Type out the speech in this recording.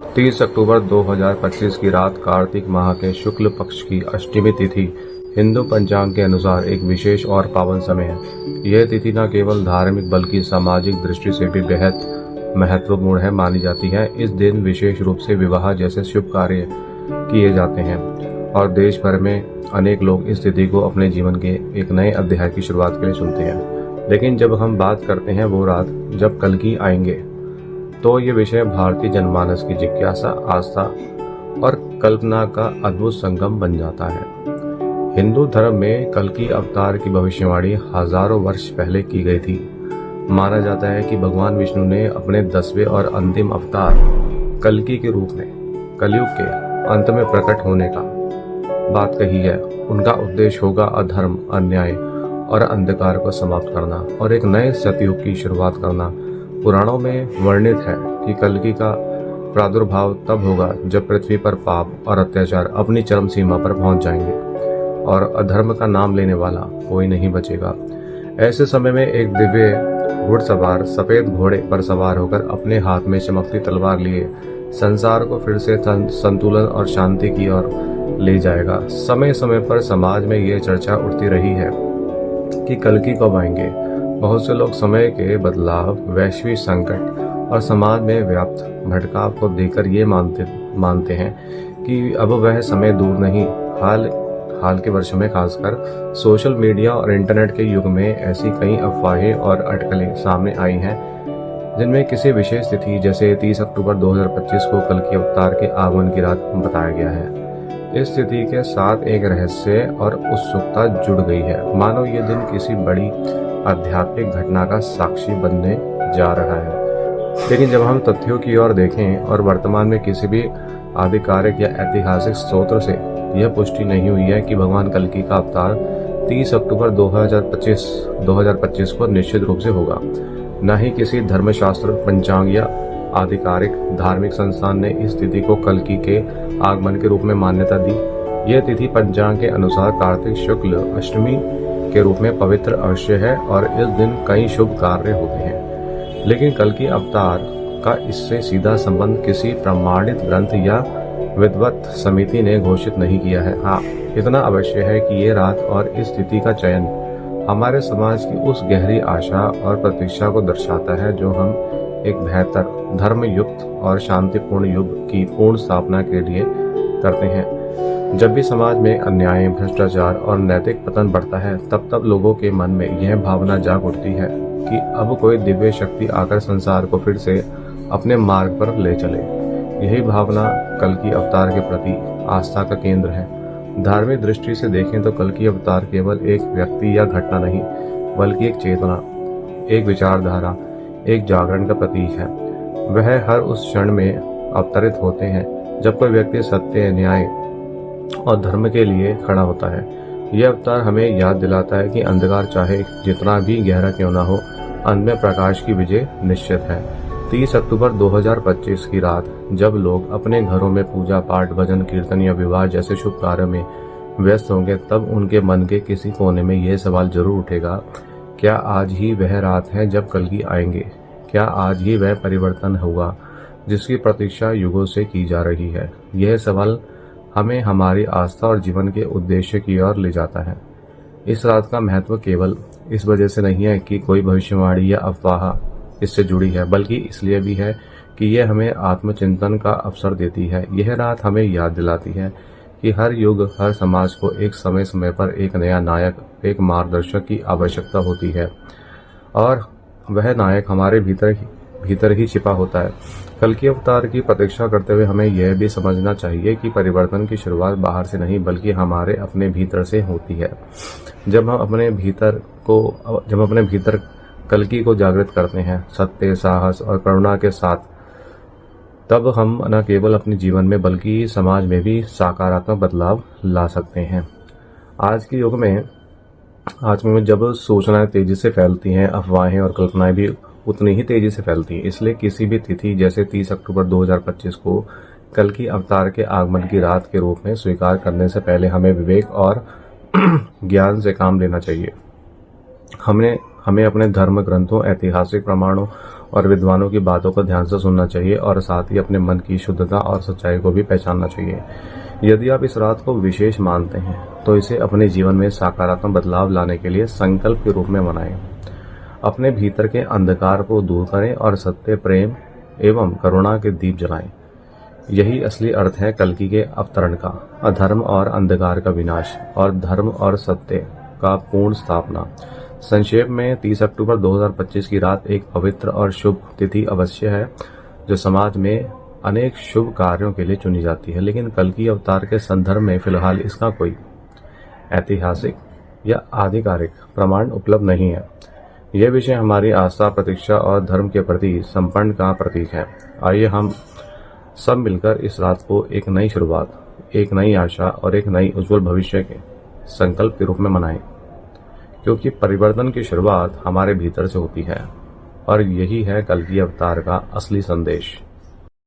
30 अक्टूबर 2025 की रात कार्तिक माह के शुक्ल पक्ष की अष्टमी तिथि हिंदू पंचांग के अनुसार एक विशेष और पावन समय है। यह तिथि न केवल धार्मिक बल्कि सामाजिक दृष्टि से भी बेहद महत्वपूर्ण है मानी जाती है। इस दिन विशेष रूप से विवाह जैसे शुभ कार्य किए जाते हैं और देश भर में अनेक लोग इस तिथि को अपने जीवन के एक नए अध्याय की शुरुआत के लिए चुनते हैं। लेकिन जब हम बात करते हैं वो रात जब कल्कि आएंगे, तो ये विषय भारतीय जनमानस की जिज्ञासा, आस्था और कल्पना का अद्भुत संगम बन जाता है। हिंदू धर्म में कल्कि अवतार की भविष्यवाणी हजारों वर्ष पहले की गई थी। माना जाता है कि भगवान विष्णु ने अपने 10वें और अंतिम अवतार कल्कि के रूप में कलयुग के अंत में प्रकट होने का बात कही है। उनका उद्देश्य होगा अधर्म, अन्याय और अंधकार को समाप्त करना और एक नए सतयुग की शुरुआत करना। पुराणों में वर्णित है कि कल्कि का प्रादुर्भाव तब होगा जब पृथ्वी पर पाप और अत्याचार अपनी चरम सीमा पर पहुंच जाएंगे और अधर्म का नाम लेने वाला कोई नहीं बचेगा। ऐसे समय में एक दिव्य घुड़सवार सफेद घोड़े पर सवार होकर अपने हाथ में चमकती तलवार लिए संसार को फिर से संतुलन और शांति की ओर ले जाएगा। समय समय पर समाज में ये चर्चा उठती रही है कि कल्कि कब आएंगे। बहुत से लोग समय के बदलाव, वैश्विक संकट और समाज में व्याप्त भटकाव को देखकर ये मानते हैं कि अब वह समय दूर नहीं। हाल के वर्षों में खासकर सोशल मीडिया और इंटरनेट के युग में ऐसी कई अफवाहें और अटकलें सामने आई हैं जिनमें किसी विशेष तिथि जैसे 30 अक्टूबर 2025 को कल्कि अवतार के आगमन की रात बताया गया है। इस तिथि के साथ एक रहस्य और उत्सुकता जुड़ गई है, मानो ये दिन किसी बड़ी आध्यात्मिक घटना का साक्षी बनने जा रहा है। लेकिन जब हम तथ्यों की ओर देखें और वर्तमान में किसी भी आधिकारिक या ऐतिहासिक स्रोत से यह पुष्टि नहीं हुई है कि भगवान कल्कि का अवतार 30 अक्टूबर 2025 को निश्चित रूप से होगा। न ही किसी धर्मशास्त्र, पंचांग या आधिकारिक धार्मिक संस्थान ने इस तिथि को कल्कि के आगमन के रूप में मान्यता दी। यह तिथि पंचांग के अनुसार कार्तिक शुक्ल अष्टमी के रूप में पवित्र अवश्य है और इस दिन कई शुभ कार्य होते हैं। लेकिन कल्कि अवतार का इससे सीधा संबंध किसी प्रमाणित ग्रंथ या विद्वत समिति ने घोषित नहीं किया है। हाँ, इतना अवश्य है कि ये रात और इस तिथि का चयन हमारे समाज की उस गहरी आशा और प्रतीक्षा को दर्शाता है जो हम एक बेहतर, धर्मयुक्त और शांतिपूर्ण युग की पूर्ण स्थापना के लिए करते हैं। जब भी समाज में अन्याय, भ्रष्टाचार और नैतिक पतन बढ़ता है, तब लोगों के मन में यह भावना जाग उठती है कि अब कोई दिव्य शक्ति आकर संसार को फिर से अपने मार्ग पर ले चले। यही भावना कल्कि अवतार के प्रति आस्था का केंद्र है। धार्मिक दृष्टि से देखें तो कल्कि अवतार केवल एक व्यक्ति या घटना नहीं, बल्कि एक चेतना, एक विचारधारा, एक जागरण का प्रतीक है। वह हर उस क्षण में अवतरित होते हैं जब कोई व्यक्ति सत्य, न्याय और धर्म के लिए खड़ा होता है। यह अवतार हमें याद दिलाता है कि अंधकार चाहे जितना भी गहरा क्यों ना हो, अंत में प्रकाश की विजय निश्चित है। 30 अक्टूबर 2025 की रात जब लोग अपने घरों में पूजा पाठ, भजन कीर्तन या विवाह जैसे शुभ कार्यों में व्यस्त होंगे, तब उनके मन के किसी कोने में यह सवाल जरूर उठेगा, क्या आज ही वह रात है जब कल्कि आएंगे? क्या आज ही वह परिवर्तन होगा जिसकी प्रतीक्षा युगों से की जा रही है? यह सवाल हमें हमारी आस्था और जीवन के उद्देश्य की ओर ले जाता है। इस रात का महत्व केवल इस वजह से नहीं है कि कोई भविष्यवाणी या अफवाह इससे जुड़ी है, बल्कि इसलिए भी है कि यह हमें आत्मचिंतन का अवसर देती है। यह रात हमें याद दिलाती है कि हर युग, हर समाज को एक समय समय पर एक नया नायक, एक मार्गदर्शक की आवश्यकता होती है और वह नायक हमारे भीतर ही छिपा होता है। कल्कि अवतार की प्रतीक्षा करते हुए हमें यह भी समझना चाहिए कि परिवर्तन की शुरुआत बाहर से नहीं, बल्कि हमारे अपने भीतर से होती है। जब हम अपने भीतर कल्कि को जागृत करते हैं, सत्य, साहस और करुणा के साथ, तब हम न केवल अपने जीवन में बल्कि समाज में भी सकारात्मक बदलाव ला सकते हैं। आज के युग में जब सूचनाएं तेजी से फैलती हैं, अफवाहें और कल्पनाएं भी उतनी ही तेजी से फैलती हैं। इसलिए किसी भी तिथि जैसे 30 अक्टूबर 2025 को कल्कि अवतार के आगमन की रात के रूप में स्वीकार करने से पहले हमें विवेक और ज्ञान से काम लेना चाहिए। हमें अपने धर्म ग्रंथों, ऐतिहासिक प्रमाणों और विद्वानों की बातों को ध्यान से सुनना चाहिए और साथ ही अपने मन की शुद्धता और सच्चाई को भी पहचानना चाहिए। यदि आप इस रात को विशेष मानते हैं तो इसे अपने जीवन में सकारात्मक बदलाव लाने के लिए संकल्प के रूप में मनाएं। अपने भीतर के अंधकार को दूर करें और सत्य, प्रेम एवं करुणा के दीप जलाएं। यही असली अर्थ है कल्कि के अवतरण का, अधर्म और अंधकार का विनाश और धर्म और सत्य का पूर्ण स्थापना। संक्षेप में 30 अक्टूबर 2025 की रात एक पवित्र और शुभ तिथि अवश्य है जो समाज में अनेक शुभ कार्यों के लिए चुनी जाती है, लेकिन कल्कि अवतार के संदर्भ में फिलहाल इसका कोई ऐतिहासिक या आधिकारिक प्रमाण उपलब्ध नहीं है। यह विषय हमारी आस्था, प्रतीक्षा और धर्म के प्रति समर्पण का प्रतीक है। आइए हम सब मिलकर इस रात को एक नई शुरुआत, एक नई आशा और एक नई उज्जवल भविष्य के संकल्प के रूप में मनाएं, क्योंकि परिवर्तन की शुरुआत हमारे भीतर से होती है और यही है कल्कि अवतार का असली संदेश।